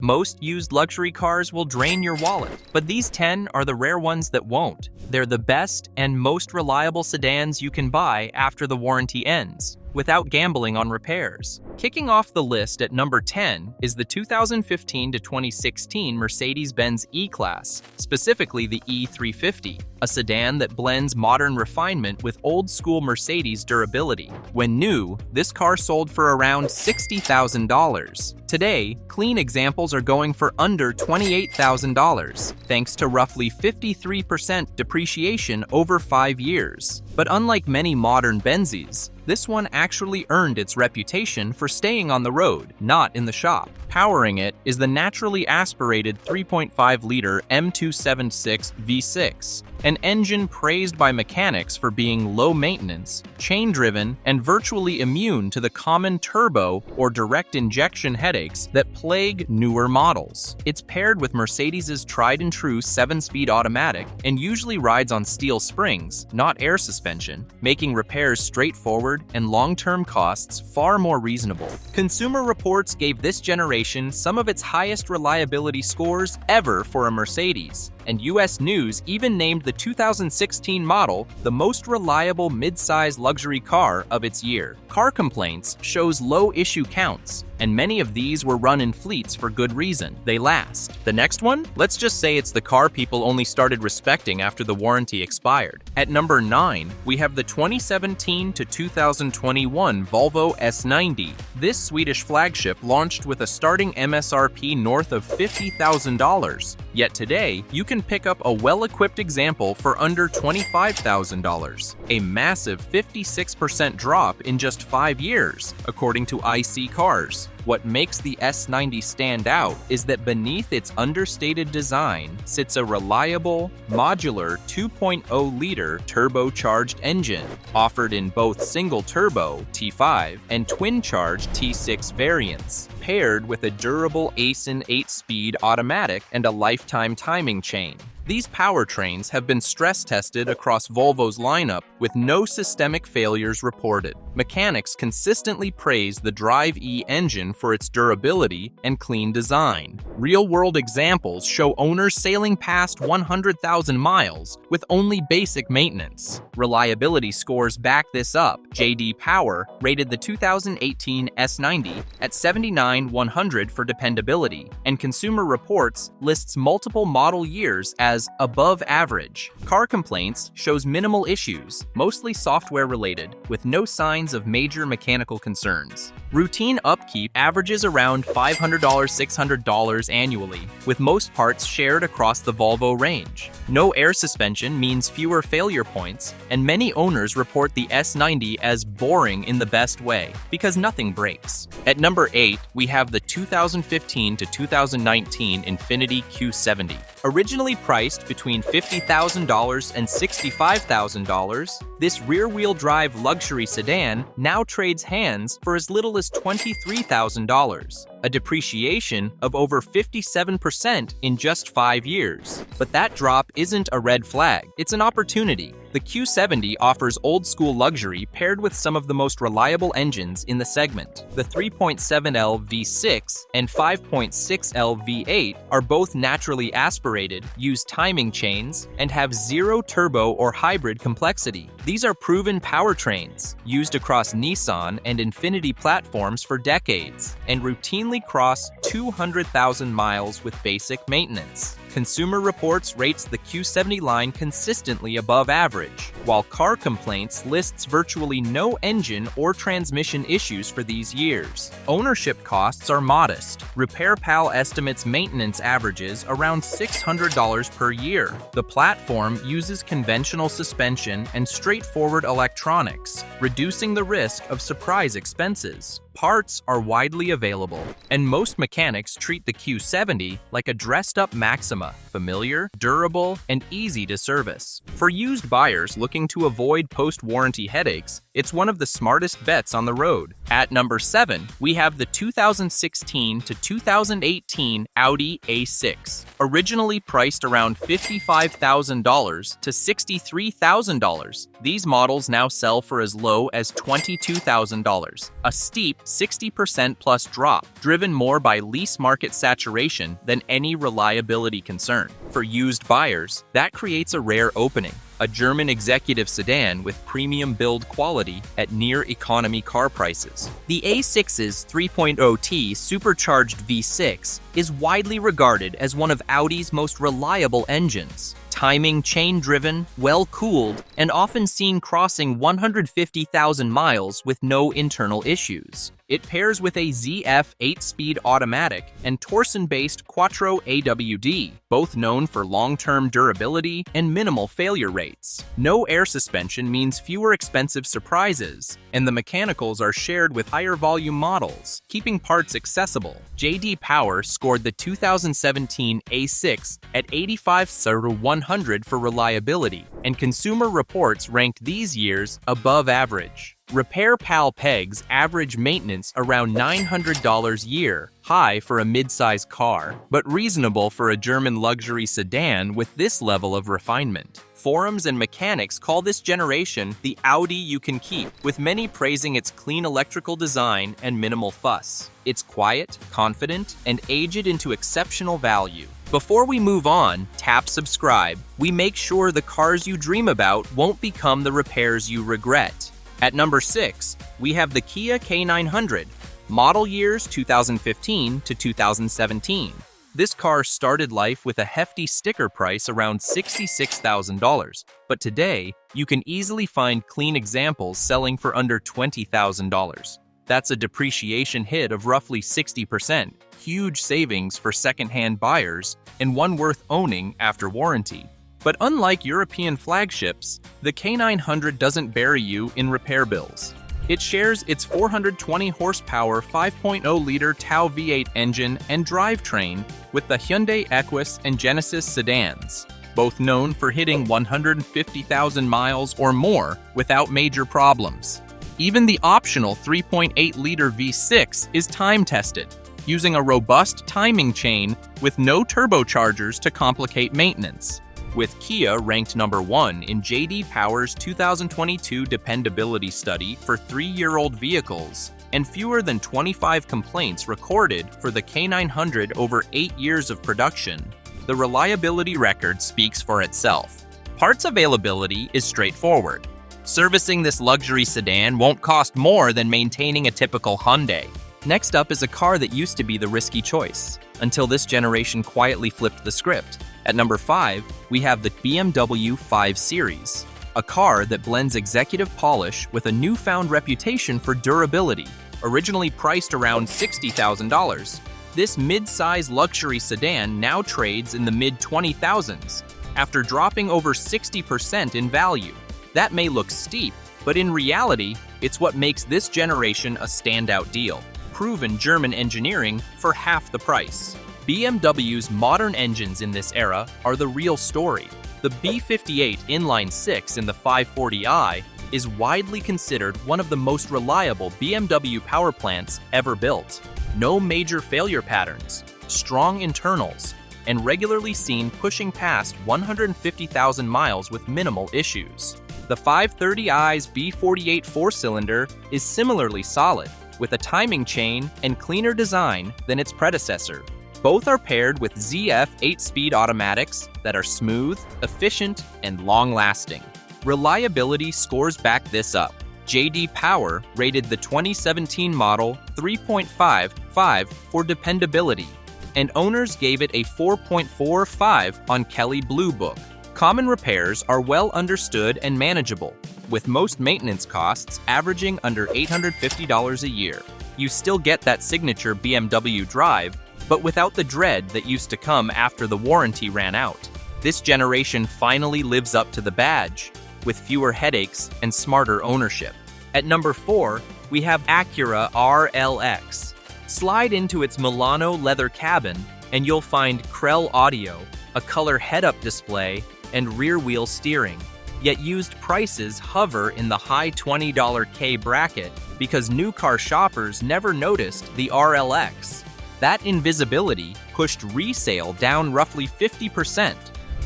Most used luxury cars will drain your wallet, but these 10 are the rare ones that won't. They're the best and most reliable sedans you can buy after the warranty ends, without gambling on repairs. Kicking off the list at number 10 is the 2015 to 2016 Mercedes-Benz E-Class, specifically the E350, a sedan that blends modern refinement with old-school Mercedes durability. When new, this car sold for around $60,000. Today, clean examples are going for under $28,000, thanks to roughly 53% depreciation over 5 years. But unlike many modern Benzes, this one actually earned its reputation for staying on the road, not in the shop. Powering it is the naturally aspirated 3.5-liter M276 V6, an engine praised by mechanics for being low-maintenance, chain-driven, and virtually immune to the common turbo or direct injection headaches that plague newer models. It's paired with Mercedes' tried-and-true 7-speed automatic and usually rides on steel springs, not air suspension, making repairs straightforward and long-term costs far more reasonable. Consumer Reports gave this generation some of its highest reliability scores ever for a Mercedes, and US News even named the 2016 model the most reliable mid-size luxury car of its year. Car Complaints shows low issue counts, and many of these were run in fleets for good reason. They last. The next one? Let's just say it's the car people only started respecting after the warranty expired. At number 9, we have the 2017 to 2021 Volvo S90. This Swedish flagship launched with a starting MSRP north of $50,000. Yet today, you can pick up a well-equipped example for under $25,000. A massive 56% drop in just 5 years, according to IC Cars. What makes the S90 stand out is that beneath its understated design sits a reliable, modular 2.0-liter turbocharged engine, offered in both single-turbo T5 and twin-charged T6 variants, paired with a durable ACEN 8-speed automatic and a lifetime timing chain. These powertrains have been stress-tested across Volvo's lineup with no systemic failures reported. Mechanics consistently praise the Drive E engine for its durability and clean design. Real-world examples show owners sailing past 100,000 miles with only basic maintenance. Reliability scores back this up. J.D. Power rated the 2018 S90 at 79/100 for dependability, and Consumer Reports lists multiple model years as above average. Car Complaints shows minimal issues, mostly software-related, with no signs of major mechanical concerns. Routine upkeep averages around $500–600 annually, with most parts shared across the Volvo range. No air suspension means fewer failure points, and many owners report the S90 as boring in the best way, because nothing breaks. At number 8, we have the 2015 to 2019 Infiniti Q70. Originally priced between $50,000 and $65,000, this rear-wheel drive luxury sedan now trades hands for as little as $23,000, a depreciation of over 57% in just 5 years. But that drop isn't a red flag, it's an opportunity. The Q70 offers old-school luxury paired with some of the most reliable engines in the segment. The 3.7L V6 and 5.6L V8 are both naturally aspirated, use timing chains, and have zero turbo or hybrid complexity. These are proven powertrains, used across Nissan and Infiniti platforms for decades, and routinely cross 200,000 miles with basic maintenance. Consumer Reports rates the Q70 line consistently above average, while Car Complaints lists virtually no engine or transmission issues for these years. Ownership costs are modest. RepairPal estimates maintenance averages around $600 per year. The platform uses conventional suspension and straightforward electronics, reducing the risk of surprise expenses. Parts are widely available, and most mechanics treat the Q70 like a dressed-up Maxima, familiar, durable, and easy to service. For used buyers looking to avoid post-warranty headaches, it's one of the smartest bets on the road. At number 7, we have the 2016 to 2018 Audi A6. Originally priced around $55,000 to $63,000, these models now sell for as low as $22,000, a steep 60% plus drop, driven more by lease market saturation than any reliability concern. For used buyers, that creates a rare opening. A German executive sedan with premium build quality at near-economy car prices. The A6's 3.0T supercharged V6 is widely regarded as one of Audi's most reliable engines. Timing chain-driven, well-cooled, and often seen crossing 150,000 miles with no internal issues. It pairs with a ZF 8-speed automatic and Torsen-based Quattro AWD, both known for long-term durability and minimal failure rates. No air suspension means fewer expensive surprises, and the mechanicals are shared with higher volume models, keeping parts accessible. J.D. Power scored the 2017 A6 at 85/100 for reliability, and Consumer Reports ranked these years above average. Repair Pal pegs average maintenance around $900 a year, high for a mid-size car, but reasonable for a German luxury sedan with this level of refinement. Forums and mechanics call this generation the Audi you can keep, with many praising its clean electrical design and minimal fuss. It's quiet, confident, and aged into exceptional value. Before we move on, tap subscribe. We make sure the cars you dream about won't become the repairs you regret. At number 6, we have the Kia K900, model years 2015 to 2017. This car started life with a hefty sticker price around $66,000, but today, you can easily find clean examples selling for under $20,000. That's a depreciation hit of roughly 60%, huge savings for second-hand buyers, and one worth owning after warranty. But unlike European flagships, the K900 doesn't bury you in repair bills. It shares its 420 horsepower 5.0-liter Tau V8 engine and drivetrain with the Hyundai Equus and Genesis sedans, both known for hitting 150,000 miles or more without major problems. Even the optional 3.8-liter V6 is time-tested, using a robust timing chain with no turbochargers to complicate maintenance. With Kia ranked number 1 in J.D. Power's 2022 dependability study for 3-year-old vehicles, and fewer than 25 complaints recorded for the K900 over 8 years of production, the reliability record speaks for itself. Parts availability is straightforward. Servicing this luxury sedan won't cost more than maintaining a typical Hyundai. Next up is a car that used to be the risky choice, until this generation quietly flipped the script. At number 5, we have the BMW 5 Series, a car that blends executive polish with a newfound reputation for durability. Originally priced around $60,000, this mid-size luxury sedan now trades in the mid-20,000s, after dropping over 60% in value. That may look steep, but in reality, it's what makes this generation a standout deal. Proven German engineering for half the price. BMW's modern engines in this era are the real story. The B58 inline-6 in the 540i is widely considered one of the most reliable BMW power plants ever built. No major failure patterns, strong internals, and regularly seen pushing past 150,000 miles with minimal issues. The 530i's B48 four-cylinder is similarly solid, with a timing chain and cleaner design than its predecessor. Both are paired with ZF 8-speed automatics that are smooth, efficient, and long-lasting. Reliability scores back this up. J.D. Power rated the 2017 model 3.55 for dependability, and owners gave it a 4.45 on Kelley Blue Book. Common repairs are well understood and manageable, with most maintenance costs averaging under $850 a year. You still get that signature BMW drive, but without the dread that used to come after the warranty ran out. This generation finally lives up to the badge, with fewer headaches and smarter ownership. At number 4, we have Acura RLX. Slide into its Milano leather cabin, and you'll find Krell audio, a color head-up display, and rear-wheel steering. Yet used prices hover in the high $20K bracket because new car shoppers never noticed the RLX. That invisibility pushed resale down roughly 50%,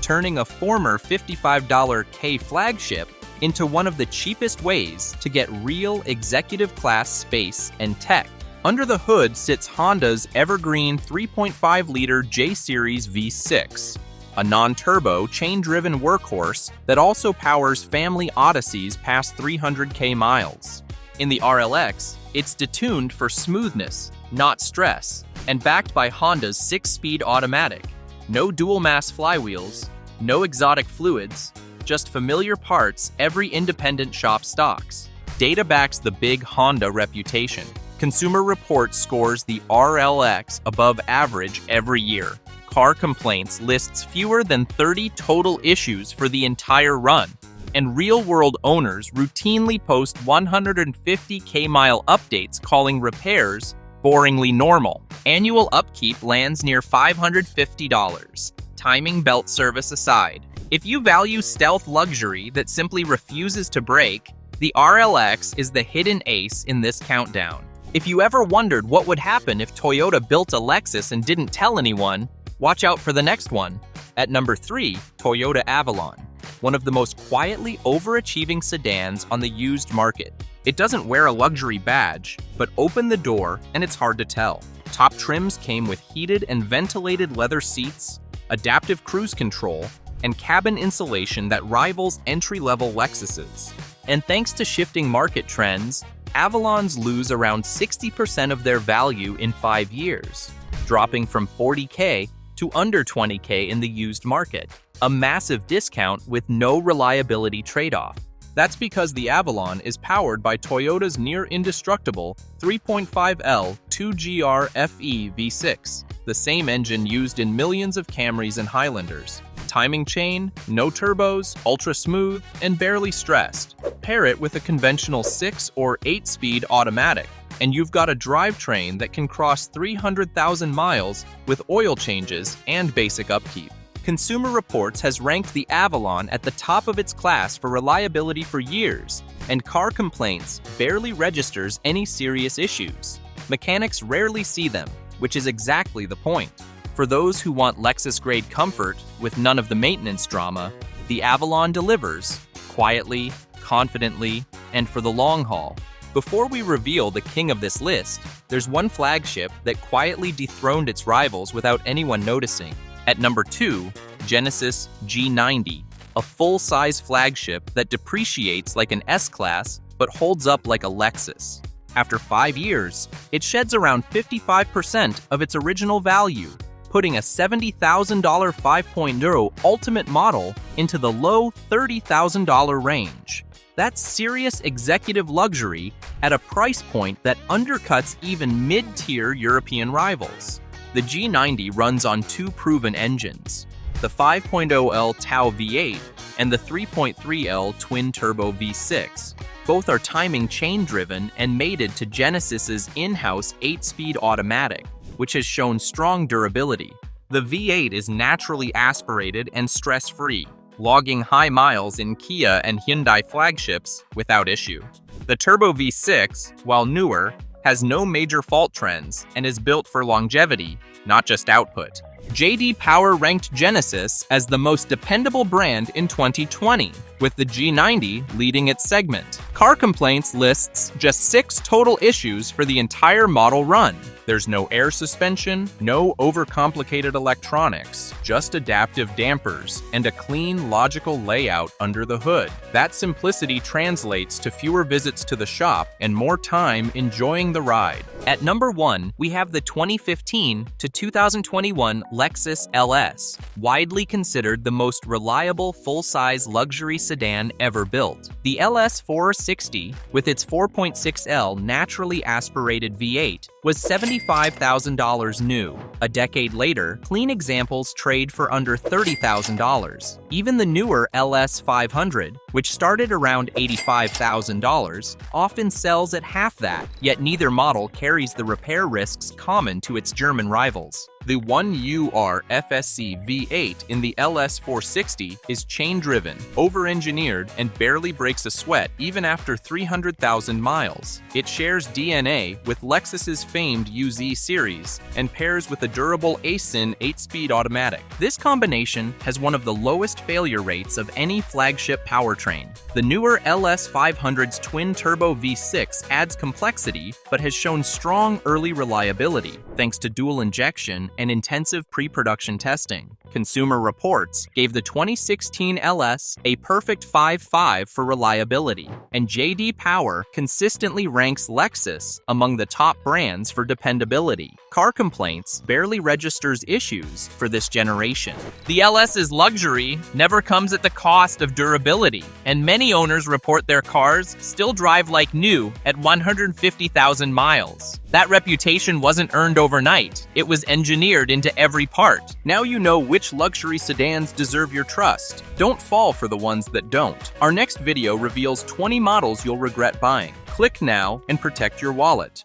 turning a former $55K flagship into one of the cheapest ways to get real executive-class space and tech. Under the hood sits Honda's evergreen 3.5-liter J-Series V6, a non-turbo, chain-driven workhorse that also powers family odysseys past 300k miles. In the RLX, it's detuned for smoothness, not stress, and backed by Honda's 6-speed automatic. No dual-mass flywheels, no exotic fluids, just familiar parts every independent shop stocks. Data backs the big Honda reputation. Consumer Reports scores the RLX above average every year. Car Complaints lists fewer than 30 total issues for the entire run. And real-world owners routinely post 150k mile updates calling repairs boringly normal. Annual upkeep lands near $550. Timing belt service aside. If you value stealth luxury that simply refuses to break, the RLX is the hidden ace in this countdown. If you ever wondered what would happen if Toyota built a Lexus and didn't tell anyone, watch out for the next one. At number 3, Toyota Avalon, one of the most quietly overachieving sedans on the used market. It doesn't wear a luxury badge, but open the door and it's hard to tell. Top trims came with heated and ventilated leather seats, adaptive cruise control, and cabin insulation that rivals entry-level Lexuses. And thanks to shifting market trends, Avalons lose around 60% of their value in 5 years, dropping from 40k to under 20k in the used market, a massive discount with no reliability trade-off. That's because the Avalon is powered by Toyota's near-indestructible 3.5L 2GR FE V6, the same engine used in millions of Camrys and Highlanders. Timing chain, no turbos, ultra smooth, and barely stressed. Pair it with a conventional 6 or 8-speed automatic, and you've got a drivetrain that can cross 300,000 miles with oil changes and basic upkeep. Consumer Reports has ranked the Avalon at the top of its class for reliability for years, and Car Complaints barely registers any serious issues. Mechanics rarely see them, which is exactly the point. For those who want Lexus-grade comfort with none of the maintenance drama, the Avalon delivers, quietly, confidently, and for the long haul. Before we reveal the king of this list, there's one flagship that quietly dethroned its rivals without anyone noticing. At number 2, Genesis G90, a full-size flagship that depreciates like an S-Class but holds up like a Lexus. After 5 years, it sheds around 55% of its original value, putting a $70,000 5.0 Ultimate model into the low $30,000 range. That's serious executive luxury at a price point that undercuts even mid-tier European rivals. The G90 runs on 2 proven engines, the 5.0L Tau V8 and the 3.3L twin-turbo V6. Both are timing chain-driven and mated to Genesis's in-house 8-speed automatic, which has shown strong durability. The V8 is naturally aspirated and stress-free, logging high miles in Kia and Hyundai flagships without issue. The Turbo V6, while newer, has no major fault trends and is built for longevity, not just output. J.D. Power ranked Genesis as the most dependable brand in 2020, with the G90 leading its segment. Car Complaints lists just 6 total issues for the entire model run. There's no air suspension, no overcomplicated electronics, just adaptive dampers, and a clean, logical layout under the hood. That simplicity translates to fewer visits to the shop and more time enjoying the ride. At number 1, we have the 2015 to 2021 Lexus LS, widely considered the most reliable full-size luxury sedan ever built. The LS 460, with its 4.6L naturally aspirated V8, was $75,000 new. A decade later, clean examples trade for under $30,000. Even the newer LS 500, which started around $85,000, often sells at half that, yet neither model carries the repair risks common to its German rivals. The 1UR FSC V8 in the LS 460 is chain-driven, over-engineered, and barely breaks a sweat even after 300,000 miles. It shares DNA with Lexus's famed UZ series and pairs with a durable ASIN 8-speed automatic. This combination has one of the lowest failure rates of any flagship powertrain. The newer LS 500's twin-turbo V6 adds complexity but has shown strong early reliability thanks to dual injection and intensive pre-production testing. Consumer Reports gave the 2016 LS a perfect 5.5 for reliability, and J.D. Power consistently ranks Lexus among the top brands for dependability. Car Complaints barely registers issues for this generation. The LS's luxury never comes at the cost of durability, and many owners report their cars still drive like new at 150,000 miles. That reputation wasn't earned overnight. It was engineered into every part. Now you know which luxury sedans deserve your trust. Don't fall for the ones that don't. Our next video reveals 20 models you'll regret buying. Click now and protect your wallet.